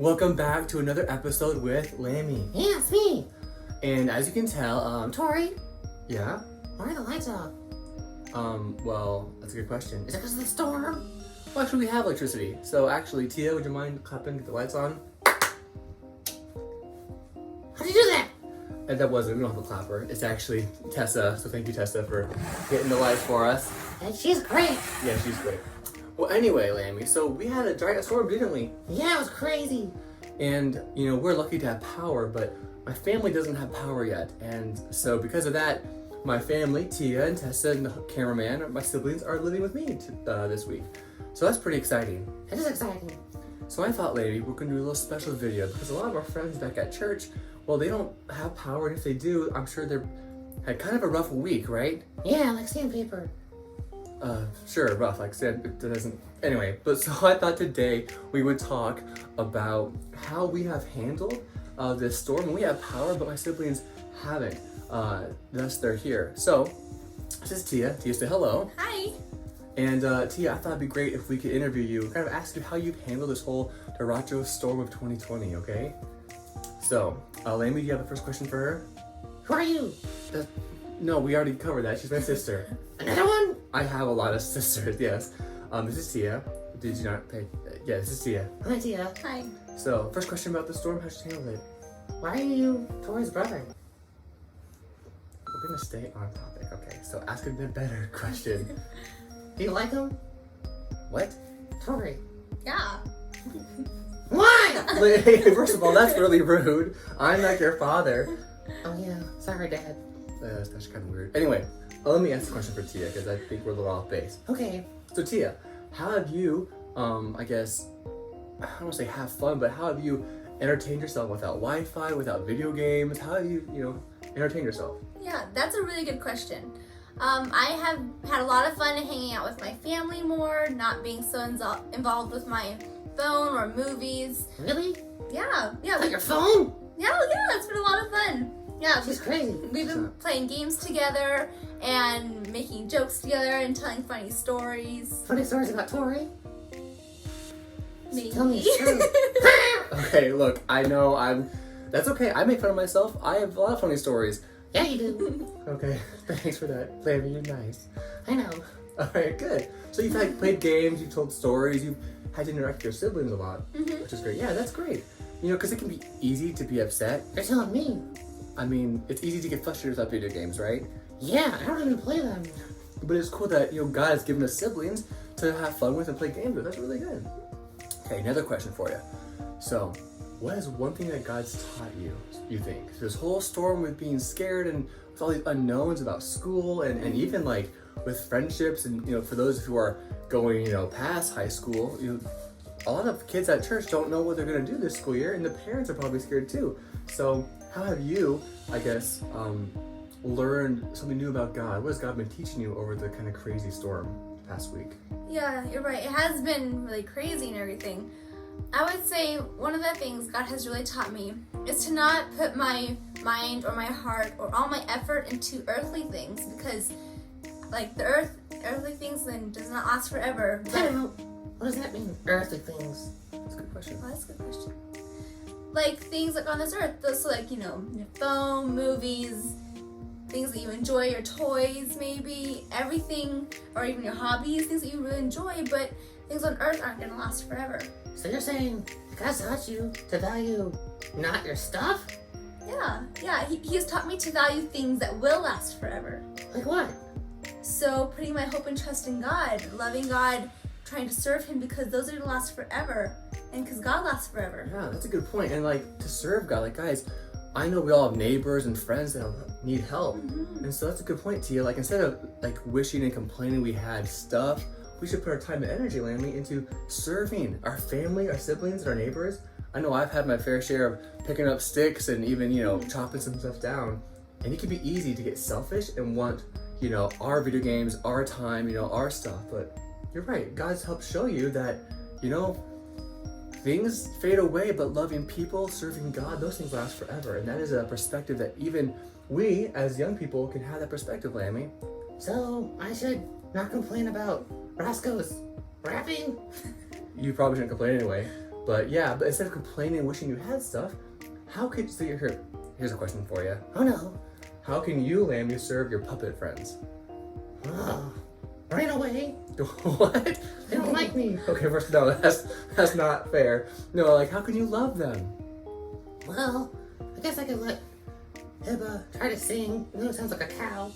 Welcome back to another episode with Lamby. Yeah, it's me. And as you can tell, Tori, yeah? why are the lights off? Well, that's a good question. Is it because of the storm? Well, actually, we have electricity. So actually, Tia, would you mind clapping, get the lights on? How'd you do that? And that wasn't, we don't have a clapper. It's actually Tessa. So thank you, Tessa, for getting the lights for us. And she's great. Yeah, she's great. Well, anyway, Lamby, so we had a giant storm, didn't we? Yeah, it was crazy. And, you know, we're lucky to have power, but my family doesn't have power yet. And so because of that, my family, Tia and Tessa and the cameraman, my siblings, are living with me this week. So that's pretty exciting. It is exciting. So I thought, Lamby, we're going to do a little special video because a lot of our friends back at church, well, they don't have power. And if they do, I'm sure they're had kind of a rough week, right? Yeah, like sandpaper. Sure, rough, like I said, it doesn't, anyway, but so I thought today we would talk about how we have handled this storm, and we have power, but my siblings haven't, thus they're here. So, this is Tia. Tia, say hello. Hi. And Tia, I thought it'd be great if we could interview you, kind of ask you how you've handled this whole Derecho storm of 2020, okay? So, Lamby, do you have the first question for her? Who are you? No, we already covered that. She's my sister. Another one? I have a lot of sisters, yes. This is Tia. Did you not pay? Yeah, this is Tia. Hi, Tia. Hi. So, first question about the storm, how'd you handle it? Why are you Tori's brother? We're gonna stay on topic, okay? So, ask a better question. Do you like him? What? Tori. Yeah. Why? Hey, first of all, that's really rude. I'm not your father. Oh yeah, sorry, Dad. That's kind of weird. Anyway, let me ask a question for Tia, because I think we're a little off base. Okay. So, Tia, how have you, I guess, I don't want to say have fun, but how have you entertained yourself without Wi-Fi, without video games? How have you, entertained yourself? Yeah, that's a really good question. I have had a lot of fun hanging out with my family more, not being so involved with my phone or movies. Really? Yeah. Like your phone? Yeah, it's been a lot of fun. Yeah, She's crazy. we've been playing games together and making jokes together and telling funny stories. Funny stories about Tori? Maybe. Tell me it's true. Okay, look, I know that's okay. I make fun of myself. I have a lot of funny stories. Yeah, you do. Okay, thanks for that. Lamby, you're nice. I know. All right, good. So you've played games, you've told stories, you've had to interact with your siblings a lot, which is great. Yeah, that's great. Because it can be easy to be upset. You're telling me. I mean, it's easy to get frustrated without video games, right? Yeah, I don't even play them. But it's cool that, God has given us siblings to have fun with and play games with. That's really good. Okay, another question for you. So, what is one thing that God's taught you, you think? This whole storm with being scared and with all these unknowns about school and even like with friendships and, for those who are going, past high school, a lot of kids at church don't know what they're going to do this school year, and the parents are probably scared too. So, how have you, I guess, learned something new about God? What has God been teaching you over the kind of crazy storm past week? Yeah, you're right. It has been really crazy and everything. I would say one of the things God has really taught me is to not put my mind or my heart or all my effort into earthly things, because like earthly things then does not last forever. I don't know. What does that mean? Earthly things. That's a good question. Oh, that's a good question. Like things like on this earth, so like, your phone, movies, things that you enjoy, your toys maybe, everything, or even your hobbies, things that you really enjoy, but things on earth aren't gonna last forever. So you're saying God taught you to value not your stuff? Yeah, he has taught me to value things that will last forever. Like what? So putting my hope and trust in God, loving God, trying to serve Him, because those are gonna last forever, and because God lasts forever. Yeah, that's a good point. And like to serve God, like guys, I know we all have neighbors and friends that need help, and so that's a good point, Tia. Like instead of like wishing and complaining we had stuff, we should put our time and energy, Lamby, into serving our family, our siblings, and our neighbors. I know I've had my fair share of picking up sticks and even chopping some stuff down, and it can be easy to get selfish and want our video games, our time, our stuff. But you're right. God's helped show you that things fade away, but loving people, serving God, those things last forever. And that is a perspective that even we, as young people, can have that perspective, Lamby. So I should not complain about Roscoe's rapping? You probably shouldn't complain anyway. But yeah, but instead of complaining and wishing you had stuff, how could so here's a question for you. Oh no. How can you, Lamby, serve your puppet friends? Oh, right away. What? They don't like me. Okay, first, no, that's not fair. No, like, how can you love them? Well, I guess I could let Hibba try to sing. I know it sounds like a cow.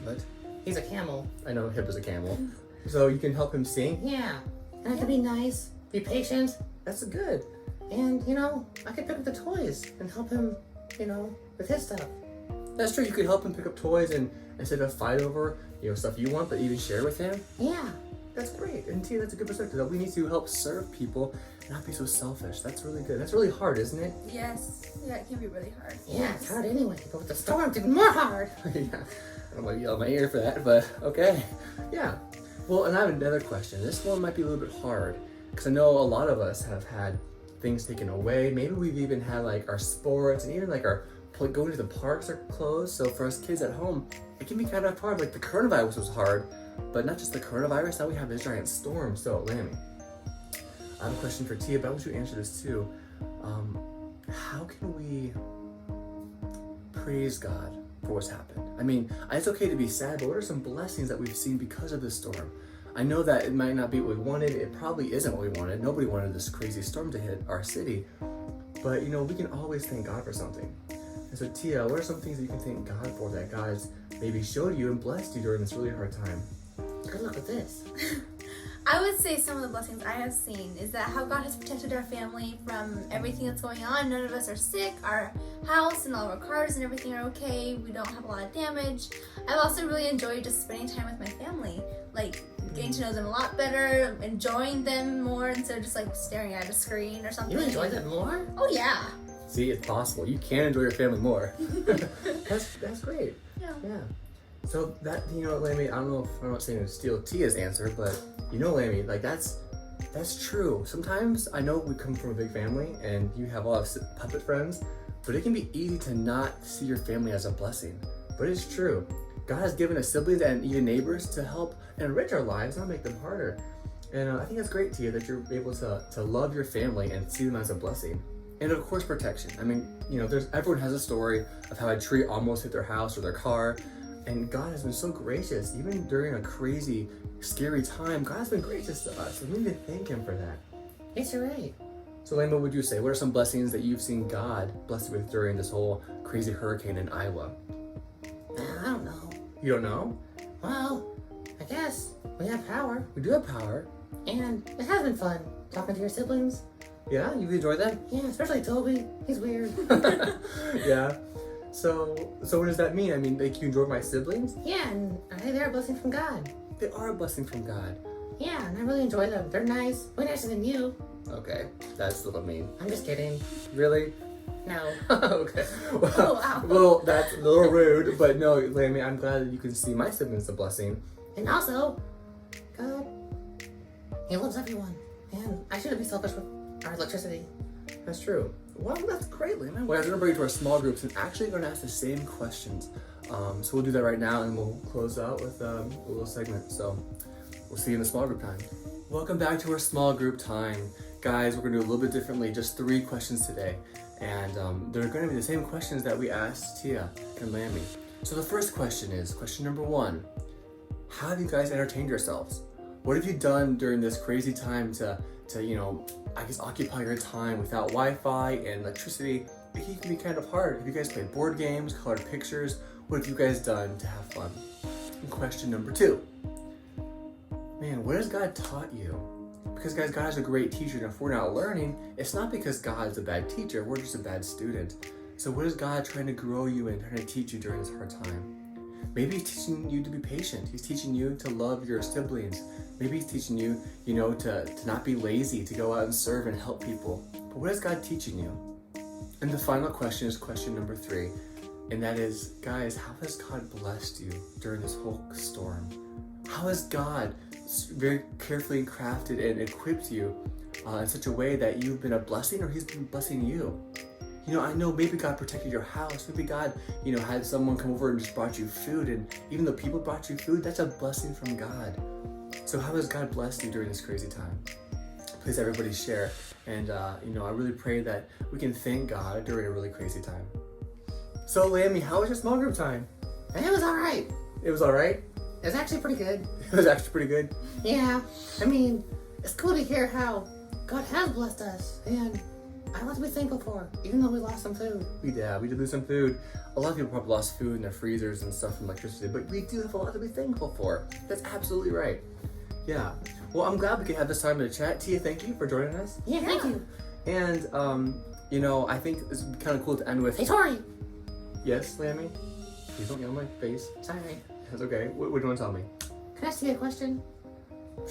What? He's a camel. I know Hip is a camel. So you can help him sing? Yeah. And I could be nice, be patient, That's good. and, I could pick up the toys and help him, with his stuff. That's true. You could help him pick up toys and instead of fight over, stuff you want, but even share with him. Yeah. That's great. And see, that's a good perspective. That we need to help serve people and not be so selfish. That's really good. That's really hard, isn't it? Yes. Yeah, it can be really hard. Yeah, it's hard anyway. But with the storm, it's even more hard. Yeah. I don't want to yell in my ear for that, but okay. Yeah. Well, and I have another question. This one might be a little bit hard because I know a lot of us have had things taken away. Maybe we've even had like our sports and even like our going to the parks are closed. So for us kids at home, it can be kind of hard. Like the coronavirus was hard, but not just the coronavirus. Now we have this giant storm. So Lammy, I have a question for Tia, but I want you to answer this too. How can we praise God for what's happened? I mean, it's okay to be sad, but what are some blessings that we've seen because of this storm? I know that it might not be what we wanted. It probably isn't what we wanted. Nobody wanted this crazy storm to hit our city. But, we can always thank God for something. And so, Tia, what are some things that you can thank God for that God's maybe showed you and blessed you during this really hard time? Good luck with this. I would say some of the blessings I have seen is that how God has protected our family from everything that's going on. None of us are sick. Our house and all of our cars and everything are okay. We don't have a lot of damage. I've also really enjoyed just spending time with my family, like getting to know them a lot better, enjoying them more instead of just like staring at a screen or something. You enjoy them more? Oh yeah. See, it's possible. You can enjoy your family more. That's great. Yeah. Yeah. So that, Lammy, I don't know if I'm not saying to steal Tia's answer, but Lammy, like that's true. Sometimes I know we come from a big family and you have a lot of puppet friends, but it can be easy to not see your family as a blessing. But it's true. God has given us siblings and even neighbors to help enrich our lives, not make them harder. And I think that's great, Tia, that you're able to love your family and see them as a blessing. And of course, protection. I mean, everyone has a story of how a tree almost hit their house or their car. And God has been so gracious, even during a crazy, scary time. God has been gracious to us, and we need to thank Him for that. Yes, you're right. So, Lamby, what would you say? What are some blessings that you've seen God bless you with during this whole crazy hurricane in Iowa? I don't know. You don't know? Well, I guess we have power, We do have power. and it has been fun talking to your siblings. Yeah, you've enjoyed that? Yeah, especially Toby. He's weird. Yeah. So what does that mean? I mean, like, you enjoy my siblings? Yeah, and they're a blessing from God. They are a blessing from God. Yeah, and I really enjoy them. They're nice. Way nicer than you. Okay, that's a little mean. I'm just kidding. Really? No. Okay. Well, Oh, wow. well, that's a little rude, but no, Lammy, I'm glad that you can see my siblings as a blessing. And also, God, He loves everyone. And I shouldn't be selfish with our electricity. That's true. Well, that's great, Lammy. Well, guys, we're gonna bring you to our small groups and actually gonna ask the same questions. So we'll do that right now, and we'll close out with a little segment. So we'll see you in the small group time. Welcome back to our small group time. Guys, we're gonna do a little bit differently, just 3 questions today. And they're gonna be the same questions that we asked Tia and Lamby. So the first question is, question number 1, how have you guys entertained yourselves? What have you done during this crazy time to I guess occupy your time without Wi-Fi and electricity? It can be kind of hard. Have you guys played board games, colored pictures? What have you guys done to have fun? And question number 2, man, what has God taught you? Because guys, God is a great teacher, and if we're not learning, it's not because God is a bad teacher, we're just a bad student. So what is God trying to grow you and trying to teach you during this hard time? Maybe He's teaching you to be patient. He's teaching you to love your siblings. Maybe He's teaching you, to not be lazy, to go out and serve and help people. But what is God teaching you? And the final question is question number 3. And that is, guys, how has God blessed you during this whole storm? How has God very carefully crafted and equipped you in such a way that you've been a blessing, or He's been blessing you? I know maybe God protected your house. Maybe God, had someone come over and just brought you food. And even though people brought you food, that's a blessing from God. So how has God blessed you during this crazy time? please everybody share. And you know, I really pray that we can thank God during a really crazy time. So Lammy, how was your small group time? It was alright. It was alright? It was actually pretty good. It was actually pretty good. Yeah. I mean, it's cool to hear how God has blessed us. And I want to be thankful for, even though we lost some food. We did lose some food. A lot of people probably lost food in their freezers and stuff from electricity, but we do have a lot to be thankful for. That's absolutely right. Yeah. Well, I'm glad we could have this time to chat. Tia, thank you for joining us. Yeah, thank you. And, you know, I think it's kind of cool to end with... Hey, Tori. Yes, Lammy? Please don't yell in my face. Sorry. That's okay. What do you want to tell me? Can I ask you a question?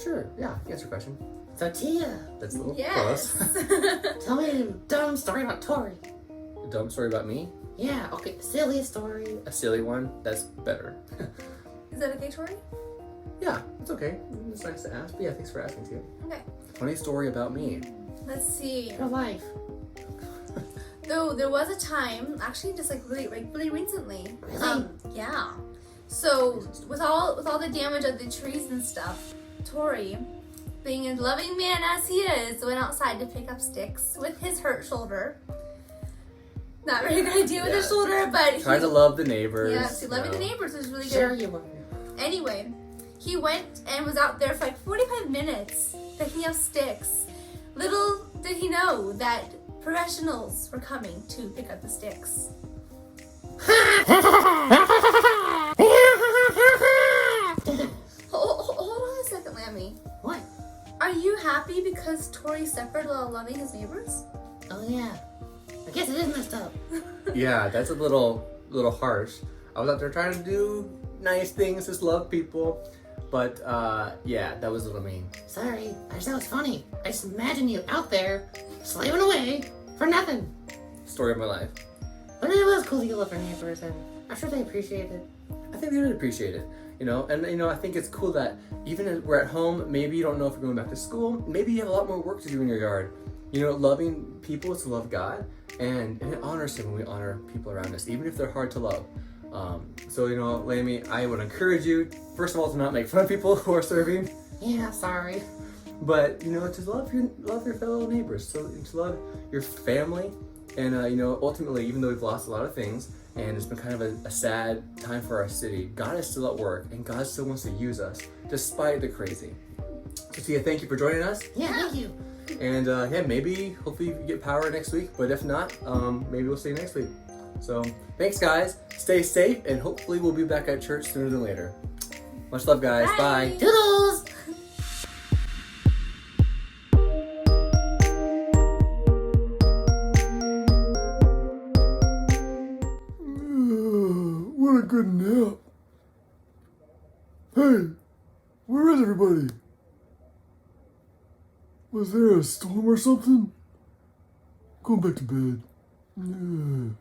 Sure. Yeah, answer your question. So, Tia, That's a little Yes. close. tell me a dumb story about Tori. A dumb story about me? Yeah, okay, silly story. A silly one? That's better. Is that okay, Tori? Yeah, it's okay. It's nice to ask. But yeah, thanks for asking, Tia. Okay. Funny story about me. Let's see. Your life. Though there was a time, actually, just like really recently. Really? Yeah. So with all the damage of the trees and stuff, Tori, being a loving man as he is, went outside to pick up sticks with his hurt shoulder. Not very good idea with his shoulder, but Try to love the neighbors. yeah, see, loving the neighbors was really good. Sure you were. Anyway, he went and was out there for like 45 minutes picking up sticks. Little did he know that professionals were coming to pick up the sticks. Hold on a second, Lammy. What? Are you happy because Tori suffered while loving his neighbors? Oh, yeah. I guess it is messed up. Yeah, that's a little harsh. I was out there trying to do nice things, just love people. But yeah, that was a little mean. Sorry, I just thought it was funny. I just imagine you out there slaving away for nothing. Story of my life. But it was cool that you love your neighbors, and I'm sure they appreciate it. I think they would appreciate it, you know, and you know, I think it's cool that even if we're at home, maybe you don't know if you're going back to school, maybe you have a lot more work to do in your yard. You know, loving people is to love God, and it honors Him when we honor people around us, even if they're hard to love. So, you know, Lammy, I would encourage you, first of all, to not make fun of people who are serving, Yeah, sorry. but, you know, to love your fellow neighbors, so to love your family, and, you know, ultimately, even though we've lost a lot of things, and it's been kind of a sad time for our city, God is still at work, and God still wants to use us, despite the crazy. So, Tia, thank you for joining us. Yeah, thank you. And yeah, maybe, hopefully you get power next week, but if not, maybe we'll see you next week. So, thanks guys, stay safe, and hopefully we'll be back at church sooner than later. Much love guys, bye. Toodles! What a good nap. Hey, where is everybody? Was there a storm or something? Going back to bed. Yeah.